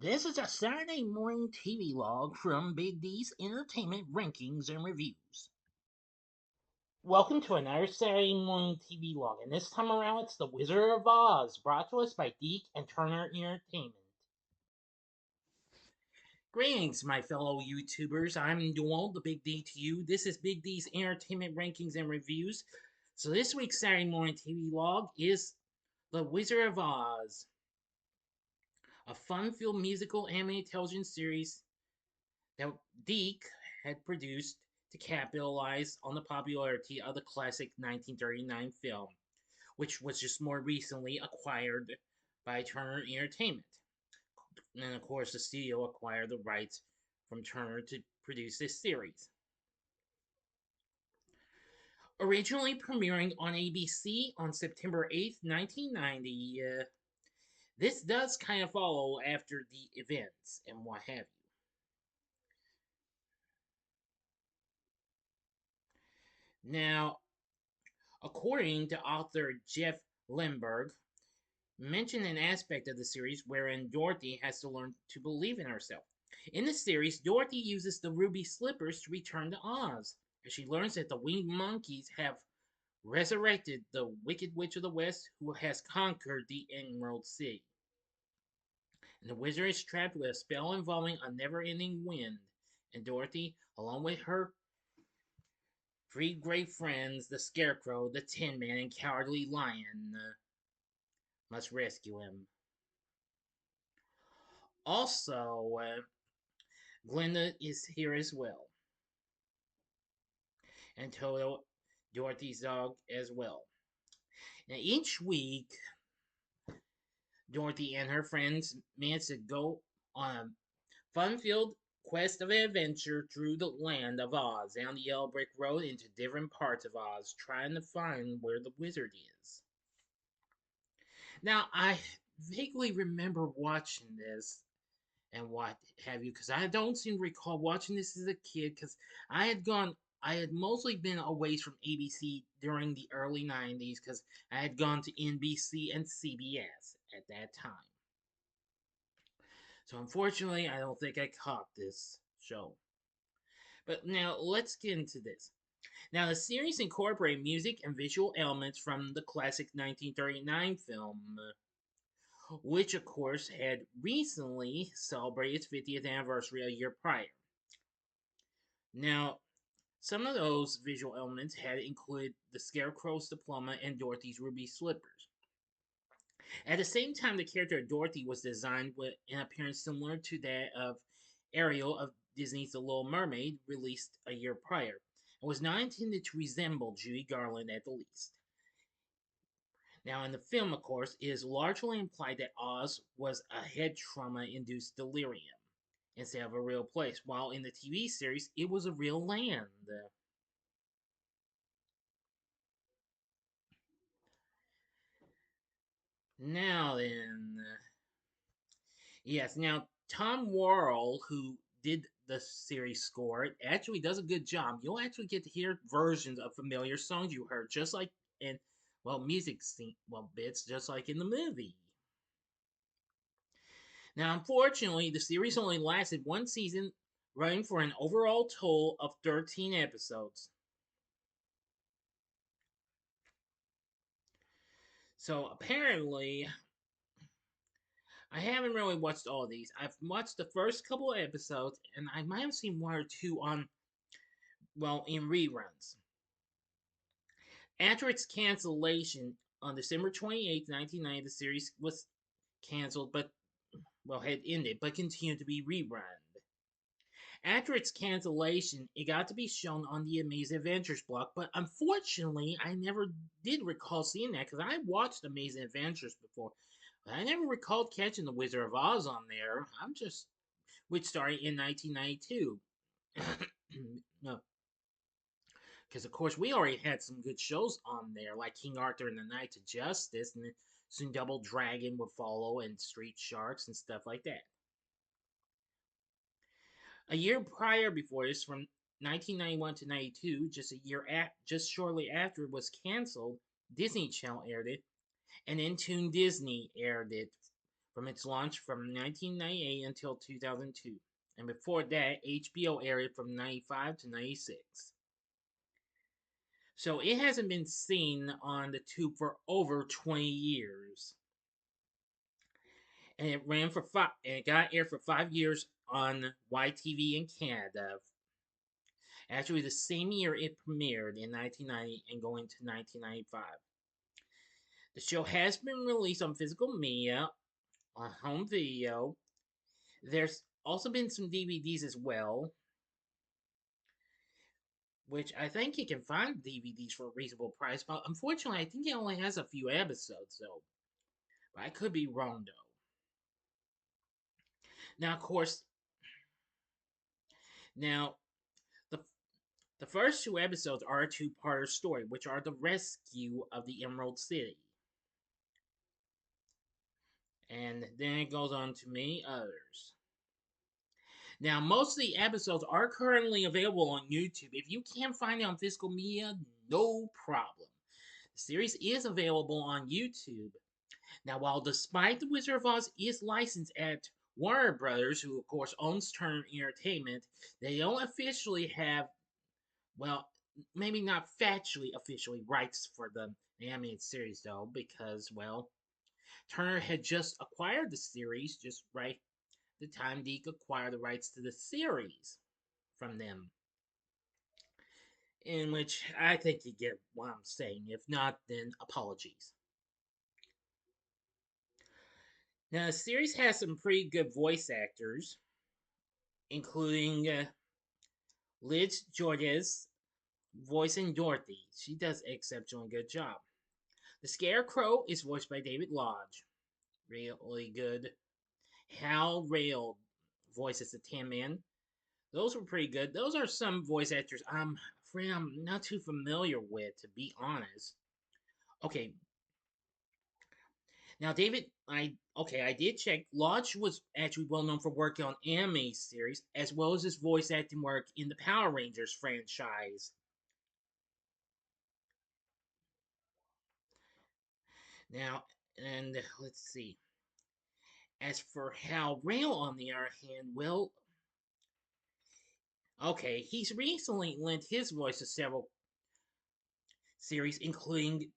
This is a Saturday morning TV log from Big D's Entertainment Rankings and Reviews. Welcome to another Saturday morning TV log, and this time around it's The Wizard of Oz, brought to us by Deke and Turner Entertainment. Greetings, my fellow YouTubers. I'm Dual, the Big D to you. This is Big D's Entertainment Rankings and Reviews. So this week's Saturday morning TV log is The Wizard of Oz, a fun-filled musical animated television series that Deke had produced to capitalize on the popularity of the classic 1939 film, which was just more recently acquired by Turner Entertainment. And of course, the studio acquired the rights from Turner to produce this series. Originally premiering on ABC on September 8th, 1990, this does kind of follow after the events and what have you. Now, according to author Jeff Lemberg, mentioned an aspect of the series wherein Dorothy has to learn to believe in herself. In the series, Dorothy uses the ruby slippers to return to Oz, as she learns that the winged monkeys have resurrected the Wicked Witch of the West who has conquered the Emerald City. And the wizard is trapped with a spell involving a never-ending wind, and Dorothy, along with her three great friends, the Scarecrow, the Tin Man, and Cowardly Lion, must rescue him. Also, Glinda is here as well. And Toto, Dorothy's dog, as well. Now, each week, Dorothy and her friends manage to go on a fun-filled quest of adventure through the land of Oz, down the Yellow Brick Road into different parts of Oz, trying to find where the wizard is. Now, I vaguely remember watching this and what have you, because I don't seem to recall watching this as a kid, because I had mostly been away from ABC during the early 90s, because I had gone to NBC and CBS at that time. So unfortunately, I don't think I caught this show. But now, let's get into this. Now, the series incorporates music and visual elements from the classic 1939 film, which of course had recently celebrated its 50th anniversary a year prior. Now, some of those visual elements had included the Scarecrow's diploma and Dorothy's ruby slippers. At the same time, the character of Dorothy was designed with an appearance similar to that of Ariel of Disney's The Little Mermaid, released a year prior, and was not intended to resemble Judy Garland at the least. Now, in the film, of course, it is largely implied that Oz was a head trauma-induced delirium instead of a real place, while in the TV series, it was a real land. Now then, yes, now Tom Worrell, who did the series score, actually does a good job. You'll actually get to hear versions of familiar songs you heard, just like in, well, bits, just like in the movie. Now, unfortunately, the series only lasted one season, running for an overall total of 13 episodes. So apparently, I haven't really watched all of these. I've watched the first couple of episodes, and I might have seen one or two on, well, in reruns. After its cancellation on December 28, 1990, the series was canceled, but, well, had ended, but continued to be rerun. After its cancellation, it got to be shown on the Amazing Adventures block, but unfortunately, I never did recall seeing that, because I watched Amazing Adventures before, but I never recalled catching The Wizard of Oz on there. Which started in 1992. No, because of course we already had some good shows on there, like King Arthur and the Knights of Justice, and soon Double Dragon would follow, and Street Sharks and stuff like that. A year prior, before this, from 1991 to 92, just shortly after it was canceled, Disney Channel aired it, and Intoon Disney aired it from its launch from 1998 until 2002. And before that, HBO aired from 95 to 96. So it hasn't been seen on the tube for over 20 years. And it ran for and it got aired for 5 years on YTV in Canada. Actually, the same year it premiered in 1990 and going to 1995. The show has been released on physical media, on home video. There's also been some DVDs as well, which I think you can find DVDs for a reasonable price. But unfortunately, I think it only has a few episodes, though. But I could be wrong, though. Now, of course, now the the first two episodes are a two-part story, which are the rescue of the Emerald City. And then it goes on to many others. Now, most of the episodes are currently available on YouTube. If you can't find it on physical media, no problem. The series is available on YouTube. Now, while despite The Wizard of Oz is licensed at Warner Brothers, who of course owns Turner Entertainment, they don't officially have, well, maybe not factually officially rights for the animated series though, because, well, Turner had just acquired the series just right the time Deke acquired the rights to the series from them. In which I think you get what I'm saying. If not, then apologies. Now, the series has some pretty good voice actors, including Liz Georges voicing Dorothy. She does an exceptionally good job. The Scarecrow is voiced by David Lodge. Really good. Hal Rail voices the Tin Man. Those were pretty good. Those are some voice actors I'm afraid I'm not too familiar with, to be honest. Okay. Now, I did check. Lodge was actually well known for working on anime series, as well as his voice acting work in the Power Rangers franchise. Now, and let's see. As for Hal Rail, on the other hand, well, okay, he's recently lent his voice to several series, including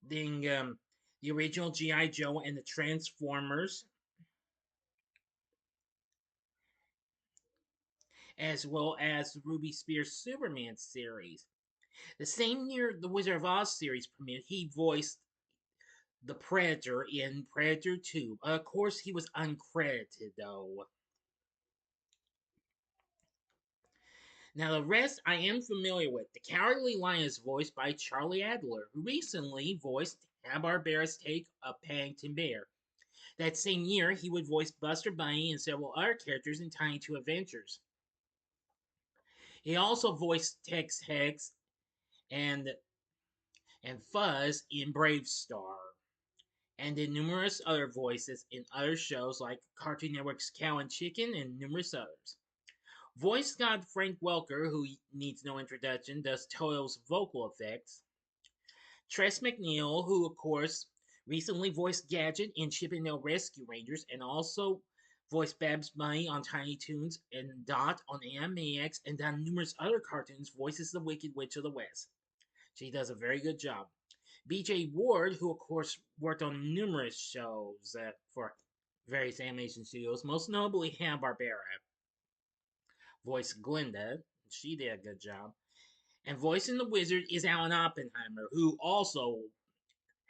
the original G.I. Joe and the Transformers, as well as the Ruby Spears Superman series. The same year the Wizard of Oz series premiered, he voiced the Predator in Predator 2. Of course, he was uncredited, though. Now, the rest I am familiar with. The Cowardly Lion is voiced by Charlie Adler, who recently voiced Hanna-Barbera's take of Paddington Bear. That same year, he would voice Buster Bunny and several other characters in Tiny Toon Adventures. He also voiced Tex Hex and Fuzz in Brave Star, and did numerous other voices in other shows like Cartoon Network's Cow and Chicken and numerous others. Voice god Frank Welker, who needs no introduction, does Toto's vocal effects. Tress MacNeille, who of course recently voiced Gadget in Chip and Dale Rescue Rangers and also voiced Babs Bunny on Tiny Toons and Dot on Animaniacs and done numerous other cartoons, voices the Wicked Witch of the West. She does a very good job. BJ Ward, who of course worked on numerous shows for various animation studios, most notably Hanna-Barbera, voiced Glinda. She did a good job. And voicing the wizard is Alan Oppenheimer, who also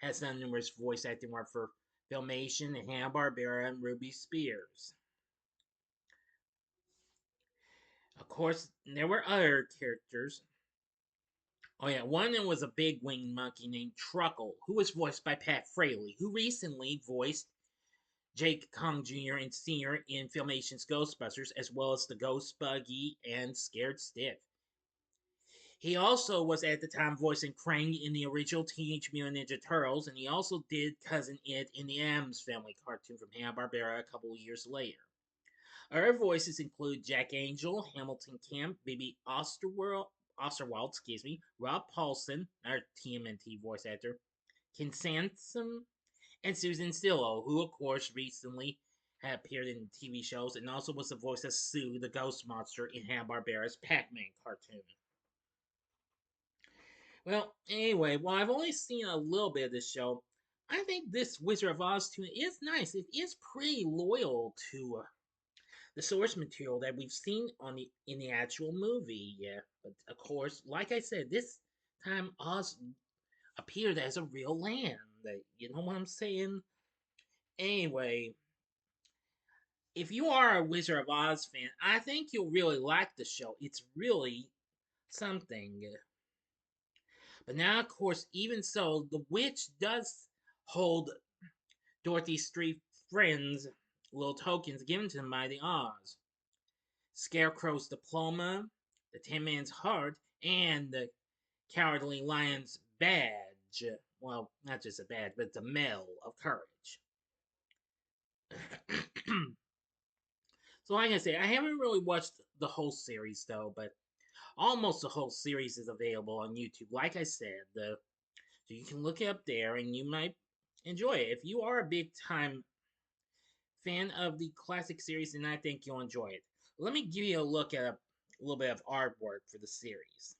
has done numerous voice acting work for Filmation and Hanna-Barbera and Ruby Spears. Of course, there were other characters. Oh yeah, one of them was a big winged monkey named Truckle, who was voiced by Pat Fraley, who recently voiced Jake Kong Jr. and Sr. in Filmation's Ghostbusters, as well as the Ghost Buggy and Scared Stiff. He also was at the time voicing Krang in the original Teenage Mutant Ninja Turtles, and he also did Cousin It in the Addams Family cartoon from Hanna-Barbera a couple of years later. Other voices include Jack Angel, Hamilton Camp, Bibi Osterwald, Rob Paulson, our TMNT voice actor, Ken Sansom, and Susan Stillo, who of course recently had appeared in TV shows and also was the voice of Sue, the ghost monster in Hanna-Barbera's Pac-Man cartoon. Well, anyway, while I've only seen a little bit of this show, I think this Wizard of Oz tune is nice. It is pretty loyal to the source material that we've seen on the in the actual movie. Yeah, but of course, like I said, this time Oz appeared as a real land. You know what I'm saying? Anyway, if you are a Wizard of Oz fan, I think you'll really like the show. It's really something. But now, of course, even so, the witch does hold Dorothy's three friends little tokens given to them by the Oz: Scarecrow's diploma, the Tin Man's heart, and the Cowardly Lion's badge. Well, not just a badge, but it's a medal of courage. So, like I say, I haven't really watched the whole series though, but almost the whole series is available on YouTube. Like I said, so you can look it up there, and you might enjoy it. If you are a big time fan of the classic series, then I think you'll enjoy it. Let me give you a look at a little bit of artwork for the series.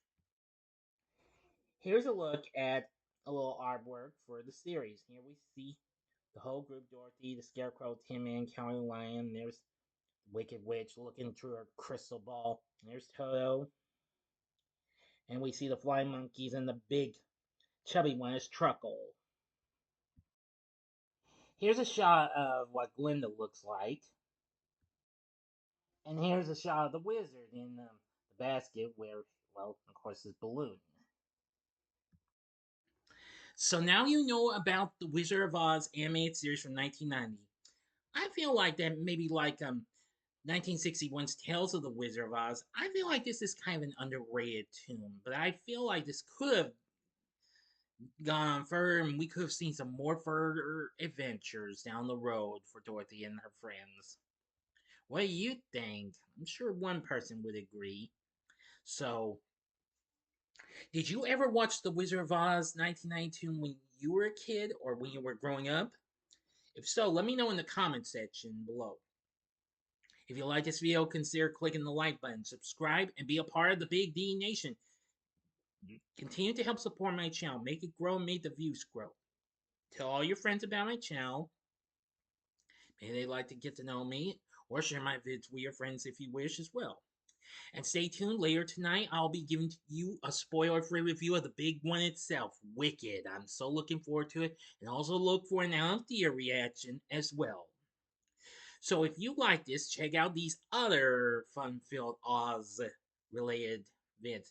Here's a look at a little artwork for the series. Here we see the whole group: Dorothy, the Scarecrow, Tin Man, Cowardly Lion. There's Wicked Witch looking through her crystal ball. There's Toto. And we see the flying monkeys, and the big chubby one is Truckle. Here's a shot of what Glinda looks like. And here's a shot of the wizard in the basket where, well, of course, his balloon. So now you know about the Wizard of Oz animated series from 1990. I feel like that maybe like 1961's Tales of the Wizard of Oz. I feel like this is kind of an underrated tune, but I feel like this could have gone on further, and we could have seen some more further adventures down the road for Dorothy and her friends. What do you think? I'm sure one person would agree. So, did you ever watch The Wizard of Oz 1992 when you were a kid or when you were growing up? If so, let me know in the comment section below. If you like this video, consider clicking the like button, subscribe, and be a part of the Big D Nation. Continue to help support my channel, make it grow, and make the views grow. Tell all your friends about my channel. Maybe they'd like to get to know me, or share my vids with your friends if you wish as well. And stay tuned, later tonight I'll be giving you a spoiler-free review of the big one itself, Wicked. I'm so looking forward to it, and also look for an out-of-theater reaction as well. So if you like this, check out these other fun-filled Oz-related vids.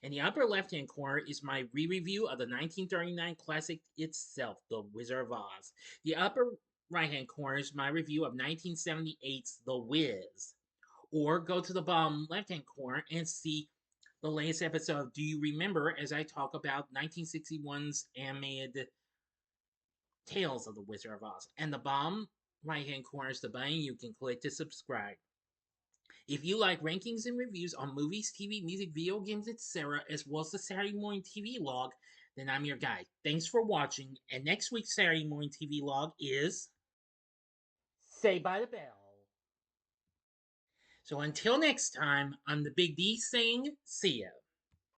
In the upper left-hand corner is my re-review of the 1939 classic itself, The Wizard of Oz. The upper right-hand corner is my review of 1978's The Wiz. Or go to the bottom left-hand corner and see the latest episode of Do You Remember, as I talk about 1961's animated Tales of the Wizard of Oz. And the bottom right-hand corner is the button you can click to subscribe. If you like rankings and reviews on movies, TV, music, video games, etc., as well as the Saturday Morning TVLog, then I'm your guy. Thanks for watching, and next week's Saturday Morning TVLog is Saved by the Bell. So until next time, I'm the Big D saying, see ya.